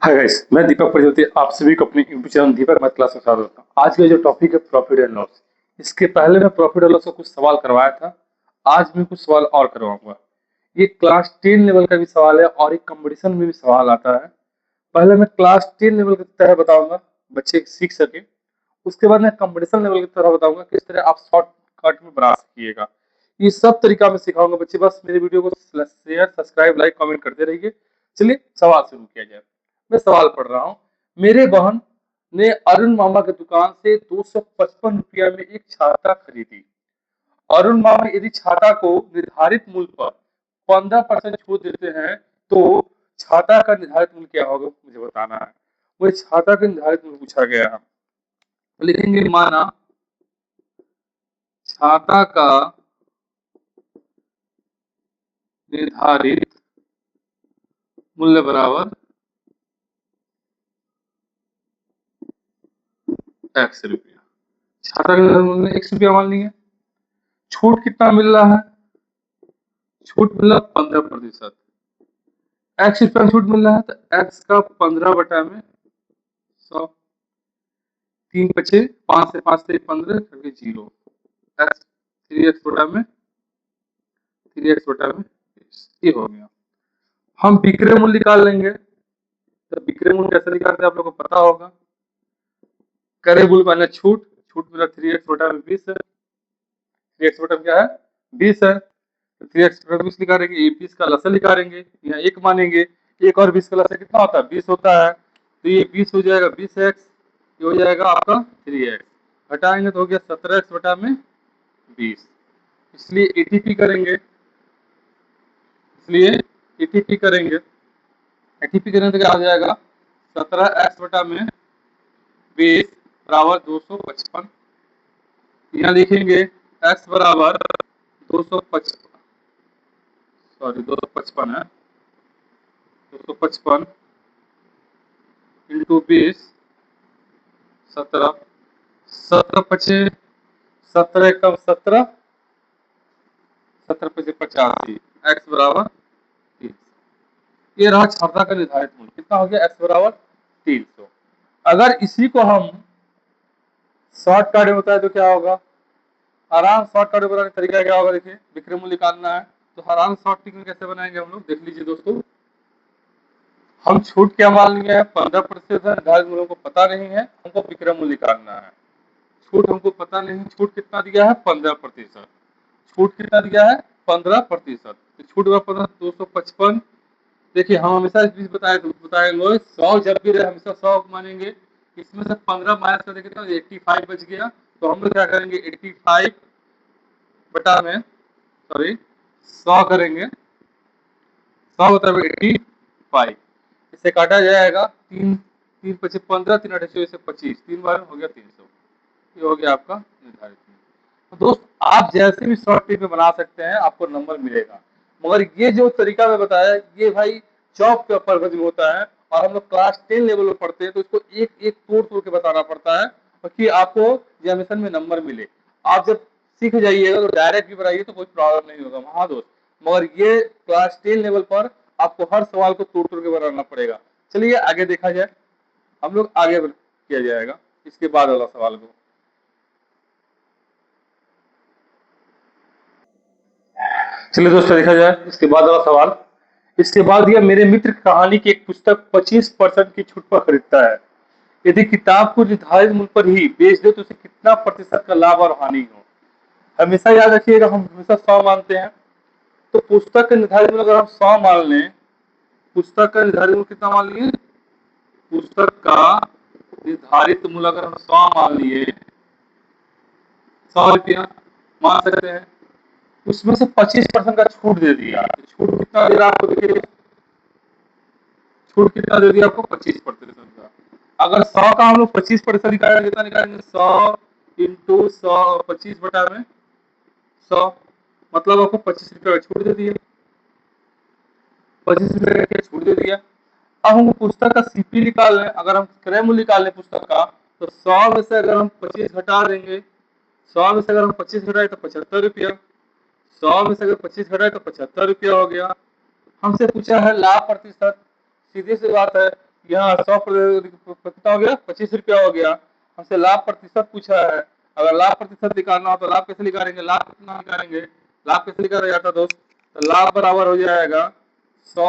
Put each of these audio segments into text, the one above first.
Hi guys, मैं दीपक प्रजापति आप सभी को अपने यूट्यूब चैनल दीपक मैथ क्लास में स्वागत करता हूँ। आज का जो टॉपिक है प्रॉफिट एंड लॉस। इसके पहले मैं प्रॉफिट एंड लॉस का कुछ सवाल करवाया था। आज मैं कुछ सवाल और करवाऊंगा। ये क्लास 10 लेवल का भी सवाल है और एक कंपटीशन में भी सवाल आता है। पहले मैं क्लास 10 लेवल की तरह बताऊंगा, बच्चे सीख सके। उसके बाद मैं कंपटीशन लेवल की तरह बताऊंगा किस तरह आप शॉर्टकट में बना सकिएगा। ये सब तरीका मैं सिखाऊंगा बच्चे, बस मेरे वीडियो को शेयर सब्सक्राइब लाइक कमेंट करते रहिए। चलिए सवाल शुरू किया जाए। मैं सवाल पढ़ रहा हूँ। मेरे बहन ने अरुण मामा की दुकान से 255 रुपया में एक छाता खरीदी। अरुण मामा यदि छाता को निर्धारित मूल्य पर 15% छूट देते हैं तो छाता का निर्धारित मूल्य क्या होगा मुझे बताना है। मुझे छाता का निर्धारित मूल्य पूछा गया है। तो लिखेंगे माना छाता का निर्धारित मूल्य बराबर एक्स रुपया। छाता का निर्धारित मूल्य एक्स रुपया मान लेंगे। छूट कितना मिल रहा है? छूट मिल रहा 15%। एक्स रुपया छूट मिल रहा है तो एक्स का 15 बटा में 100। 3 बचे 5 से 5 से 15 करके 0। एक्स 3x बटा में 3x बटा में 20। ये हो गया। हम विक्रय मूल्य निकाल लेंगे। तो विक्रय मूल्य कैसे निकालते हैं आप लोगों को पता होगा। क्रय मूल्य माने छूट। छूट मिला 3x बटा में 20 है। 3x बटा में क्या है? 20 है। तो 3x बटा 20 निकालेंगे। ये 20 का लसर निकालेंगे, यहाँ 1 मानेंगे। 1 और 20 का लसर कितना होता है? 20 होता है। तो ये 20 हो जाएगा 20x। ये हो जाएगा आपका 3x। हटाएंगे तो हो गया 17x बटा में 20। इसलिए एटीपी करेंगे। एटीपी करेंगे तो क्या हो जाएगा? 17x बटा में 20 बराबर 255। यहाँ लिखेंगे x बराबर 255, सॉरी 255 है। 255 इंटू 20 17। 17 पचे 17 एकम 17, 17 पचे 85। x बराबर 300। ये रहा छात्रा का निर्धारित मूल्य। कितना हो गया? x बराबर 300। अगर इसी को हम शॉर्टकट में बताए तो क्या होगा? आराम शॉर्टकट में बनाने का तरीका क्या होगा? देखिए, विक्रय मूल्य निकालना है तो आराम शॉर्टकट में कैसे बनाएंगे हम लोग देख लीजिए दोस्तों। हम छूट क्या मान लिए हैं? 15% है। निर्धारित मूल्यों को पता नहीं है, हमको विक्रय मूल्य निकालना है। छूट हमको पता नहीं, छूट कितना दिया है? 15%। छूट कितना दिया है? 15%। तो छूट हुआ 15, 255। देखिए हम हमेशा इस बीच बताएंगे 100 जब भी रहे हमेशा 100 मानेंगे। इसमें से 15 माइनस कर देंगे तो 85 बच गया। तो हम लोग क्या करेंगे? 85 बटा में सॉरी 100 करेंगे। 100 बटा में 85। इसे काटा जाएगा। 3 3 पचे 15, 3 8 से 25, 3 बार हो गया 300। ये हो गया आपका निर्धारित। तो दोस्त आप जैसे भी शॉर्ट ट्रिक में बना सकते हैं, आपको नंबर मिलेगा। मगर ये जो तरीका मैं बताया ये भाई जॉब के पर्पज में होता है और हम लोग क्लास 10 लेवल में पढ़ते हैं तो इसको एक एक तोड़ तोड़ के बताना पड़ता है कि आपको एग्जामिनेशन में नंबर मिले। आप जब सीख जाइएगा तो डायरेक्ट भी बनाइए तो कोई प्रॉब्लम नहीं होगा। हाँ दोस्त, मगर ये क्लास 10 लेवल पर आपको हर सवाल को तोड़ तोड़ के बनाना पड़ेगा। चलिए आगे देखा जाए। हम लोग आगे किया जाएगा इसके बाद वाला सवाल को। चलिए दोस्तों देखा जाए इसके बाद वाला सवाल। इसके बाद यह मेरे मित्र की कहानी की एक पुस्तक 25% की छूट पर खरीदता है। यदि किताब को निर्धारित मूल्य पर ही बेच दे तो उसे कितना प्रतिशत का लाभ और हानि हो? हमेशा याद रखिएगा, हम हमेशा 100 मानते हैं। तो पुस्तक का निर्धारित मूल्य अगर हम 100 मान लें, पुस्तक का निर्धारित मूल्य कितना मान लिए? पुस्तक का निर्धारित मूल्य अगर हम 100 मान लिए, 100 रुपया मान सकते हैं। उसमें से 25% का छूट दे दिया। छूट कितना दे रहा है आपको? देखिए छूट कितना दे दिया आपको? 25% का। अगर 100 का हम लोग 25% निकालेंगे कितना निकालेंगे? 100 इंटू 100 25 बटा में 100, मतलब आपको 25 रुपये का छूट दे दिया। 25 रुपये का छूट दे दिया। अब हम पुस्तक का सीपी निकाल लें। अगर हम क्रय मूल्य निकाल लें पुस्तक का तो 100 में से अगर हम 25 घटा देंगे, 100 में से अगर हम 25 घटाए तो 75 रुपया। 100 में से अगर 25 घटाए तो 75 रुपया हो गया। हमसे पूछा है लाभ प्रतिशत। सीधी सी बात है, यहाँ 100 कितना हो गया, 25 रुपया हो गया। हमसे लाभ प्रतिशत पूछा है, अगर लाभ प्रतिशत निकालना हो तो लाभ कैसे निकालेंगे, लाभ कितना निकालेंगे, लाभ कैसे निकाला जाता है दोस्त, तो लाभ बराबर हो जाएगा 100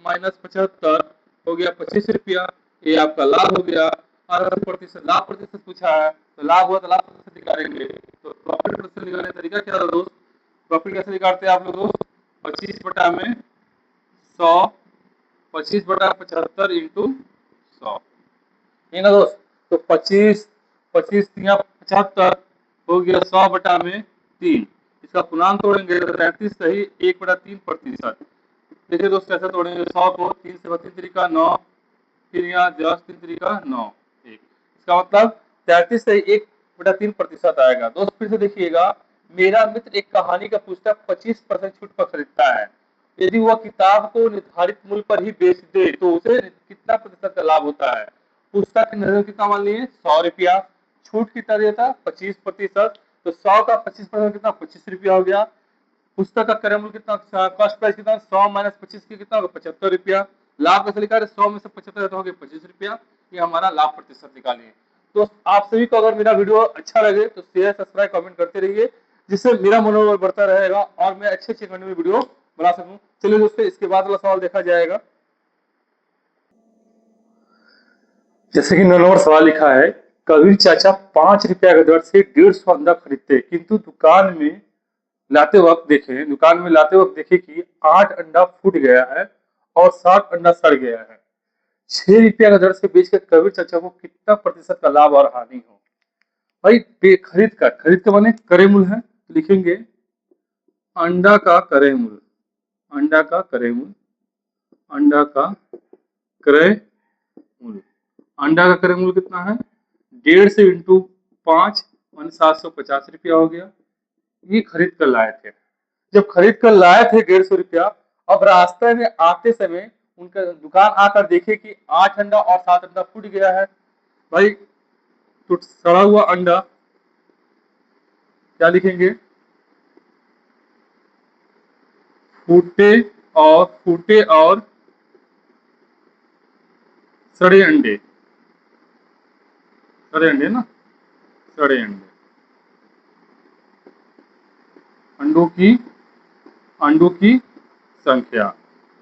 माइनस 75 हो गया 25 रुपया, ये आपका लाभ हो गया। और अगर प्रतिशत लाभ प्रतिशत पूछा है तो लाभ हुआ तो लाभ प्रतिशत निकालेंगे। तो प्रॉफिट प्रतिशत निकालने का तरीका क्या था दोस्त, प्रॉफिट कैसे निकालते हैं आप लोग दोस्त, 25 बटा में 100, 25 बटा 75 इंटू 100, है ना दोस्त। तो 25 25 या 75 हो गया 100 बटा में 3, इसका पूर्णांक तोड़ेंगे तो 33 सही 1/3%। देखिए दोस्त कैसे तोड़ेंगे, 100 को 3 से 3 तरीका 9, फिर यहाँ 10 3 तरीका 9 1, इसका मतलब 33 से 1/3% आएगा। दोस्त फिर से देखिएगा, मेरा मित्र एक कहानी का पुस्तक 25% छूट पर खरीदता है, यदि वह किताब को निर्धारित मूल्य पर ही बेच दे तो उसे कितना प्रतिशत का लाभ होता है। पुस्तक की नजर कितना मान लिए 100 रुपया, छूट कितना दिया था 25%, तो 100 का 25% कितना 25 रुपया हो गया। पुस्तक का क्रय मूल्य कितना, कॉस्ट प्राइस कितना 100 माइनस 25 की कितना होगा 75 रुपया। लाभ कैसे लिखा है 100 में से 75 हो गया 25 रुपया, ये हमारा लाभ प्रतिशत निकालिए। तो आप सभी को अगर मेरा वीडियो अच्छा लगे तो शेयर सब्सक्राइब कमेंट करते रहिए, जिससे मेरा मनोबल बढ़ता रहेगा और मैं अच्छे अच्छे कंटेंट में वीडियो बना सकूं। चलिए दोस्तों इसके बाद वाला सवाल देखा जाएगा। जैसे कि 9 नंबर सवाल लिखा है, कबीर चाचा 5 रुपया के दर से 150 अंडा खरीदते, किंतु दुकान में लाते वक्त देखे कि 8 अंडा फूट गया है और 60 अंडा सड़ गया है। 6 रुपया का दर से बेचकर कबीर चाचा को कितना प्रतिशत का लाभ और हानि हो। भाई खरीद का माने क्रय मूल्य है, तो लिखेंगे अंडा का क्रय मूल्य, अंडा का क्रय मूल्य, अंडा का क्रय मूल्य, अंडा का क्रय मूल्य कितना है 150 इंटू 5 मान 750 रुपया हो गया। ये खरीद कर लाए थे, जब खरीद कर लाए थे 150 रुपया, अब रास्ते में आते समय उनका दुकान आकर देखे कि 8 अंडा और 7 अंडा फूट गया है। भाई तो सड़ा हुआ अंडा क्या लिखेंगे, फूटे और सड़े अंडे, सड़े अंडे ना, सड़े अंडे, अंडों की अंडों की संख्या,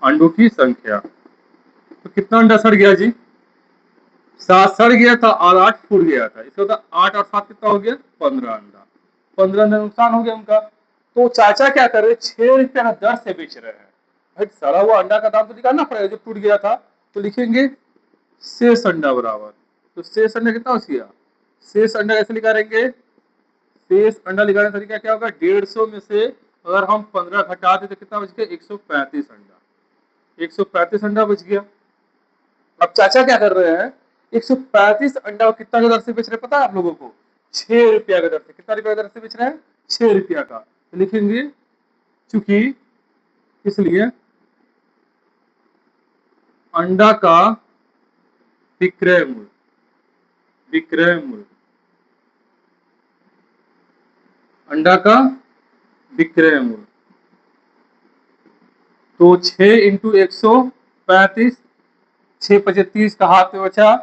अंडों की संख्या। तो कितना अंडा सड़ गया जी, 7 सड़ गया था और 8 फूट गया था, इसका मतलब 8 और 7 कितना हो गया 15 अंडा, 15 अंडा नुकसान हो गया उनका। तो चाचा क्या कर रहे 6 रुपया का दर से बेच रहे हैं। भाई सड़ा हुआ अंडा का दाम तो निकालना पड़ेगा जो टूट गया था, तो लिखेंगे शेष अंडा बराबर, तो शेष अंडा कितना हो गया, शेष अंडा कैसे निकालेंगे, शेष अंडा निकालने का तरीका क्या होगा, 150 में से अगर हम 15 घटा दें तो कितना बच गया 135 अंडा, 135 अंडा बच गया। अब चाचा क्या कर रहे हैं 135 अंडा को कितना दर से बेच रहे हैं पता है आप लोगों को, 6 रुपया का दर से, कितना रुपया दर से बेच रहे हैं 6 रुपया का, तो लिखेंगे चूंकि इसलिए अंडा का विक्रय मूल्य, विक्रय मूल्य, अंडा का विक्रय मूल्य, तो 6 इंटू 135, 6 पचे 30 का हाथ में बचा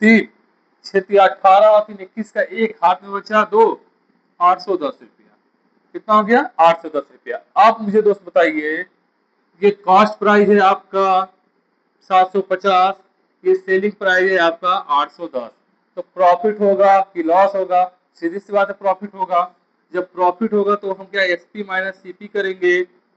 3, 6 18 और 3 21 का एक हाथ में बचा 2, 810 रुपया, कितना हो गया 810 रुपया। आप मुझे दोस्त बताइए, ये कॉस्ट प्राइस है आपका 750, ये सेलिंग प्राइस है आपका 810, तो प्रॉफिट होगा कि लॉस होगा, सीधी सी बात है प्रॉफिट होगा। जब प्रॉफिट होगा तो हम क्या एसपी माइनस सीपी करेंगे,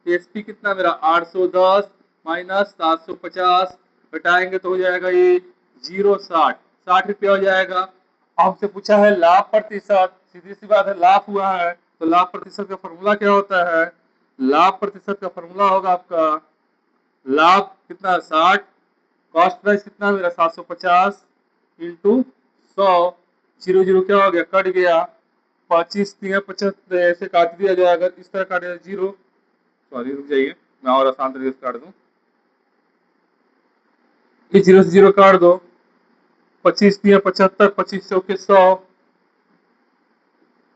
एसपी कितना मेरा 810 माइनस 750 घटाएंगे तो हो जाएगा ये 060, 60 रुपया हो जाएगा। आपसे पूछा है लाभ प्रतिशत, सीधी सी बात है लाभ हुआ है, तो लाभ प्रतिशत का फॉर्मूला क्या होता है, लाभ प्रतिशत का फॉर्मूला होगा आपका लाभ कितना 60, कॉस्ट प्राइस कितना मेरा 750 इंटू 100, 0 0 क्या हो गया कट गया, 25 75 ऐसे काट दिया जाएगा, इस तरह काटेगा 0, सॉरी रुक जाइए मैं और आसान तरीके से काट दूं, ये 0 से 0 काट दो, 25 75, 25 चौके 100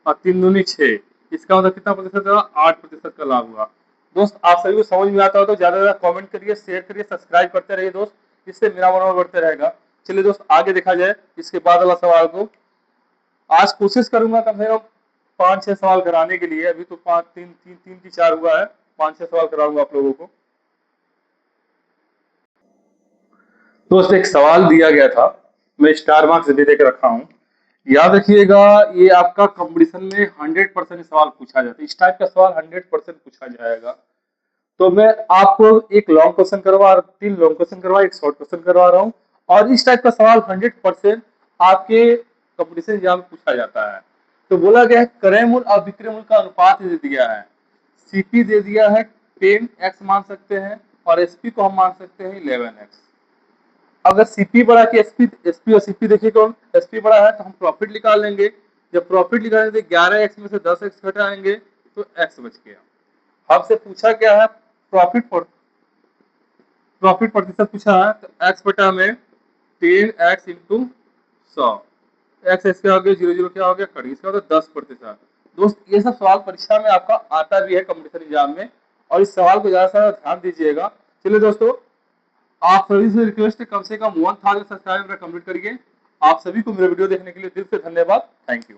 और 3 दूनी 6, इसका मतलब कितना प्रतिशत हुआ 8% का लाभ हुआ। दोस्त आप सभी को समझ में आता हो तो ज्यादा से ज्यादा कमेंट करिए, शेयर करिए, सब्सक्राइब करते रहिए दोस्त। इससे मेरा मनोबल बढ़ते रहेगा। चलिए दोस्त आगे देखा जाए इसके बाद वाला सवाल को। आज कोशिश करूंगा कम से कम 5-6 सवाल कराने के लिए। अभी तो 3 की 4 हुआ है, 5-6 सवाल कराऊंगा आप लोगों को। दोस्त एक सवाल दिया गया था, मैं स्टार मार्क्स भी देकर रखा हूँ, याद रखिएगा। ये आपका कंपटीशन में 100% सवाल पूछा जाता है, इस टाइप का सवाल 100% पूछा जाएगा। तो मैं आपको एक लॉन्ग क्वेश्चन करवा, 3 लॉन्ग क्वेश्चन करवा, एक शॉर्ट क्वेश्चन करवा रहा हूँ। और इस टाइप का सवाल 100% आपके कंपटीशन एग्जाम में पूछा जाता है। तो बोला गया है क्रय मूल्य और विक्रय मूल्य का अनुपात दे दिया है। सीपी दे दिया है 10x मान सकते हैं, और एसपी को हम मान सकते हैं 11x। अगर सीपी बढ़ा के एसपी और सीपी देखिए कौन एसपी बढ़ा है, तो हम प्रॉफिट निकाल लेंगे। जब प्रॉफिट निकालेंगे 11x में से 10x घटाएंगे तो x बच गया। हमसे पूछा क्या है, प्रॉफिट प्रतिशत पूछा है, तो x बटा में 10x इंटू 100, एक्स इसके आगे 0 क्या हो गया, कड़ी इसका होगा 10%। दोस्त ये सब सवाल परीक्षा में आपका आता भी है कंपटीशन एग्जाम में, और इस सवाल को ज्यादा से ज्यादा ध्यान दीजिएगा। चलिए दोस्तों, आप सभी से रिक्वेस्ट है कम से कम 1000 सब्सक्राइबर कंप्लीट करिए। आप सभी को मेरे वीडियो देखने के लिए दिल से धन्यवाद। Thank you.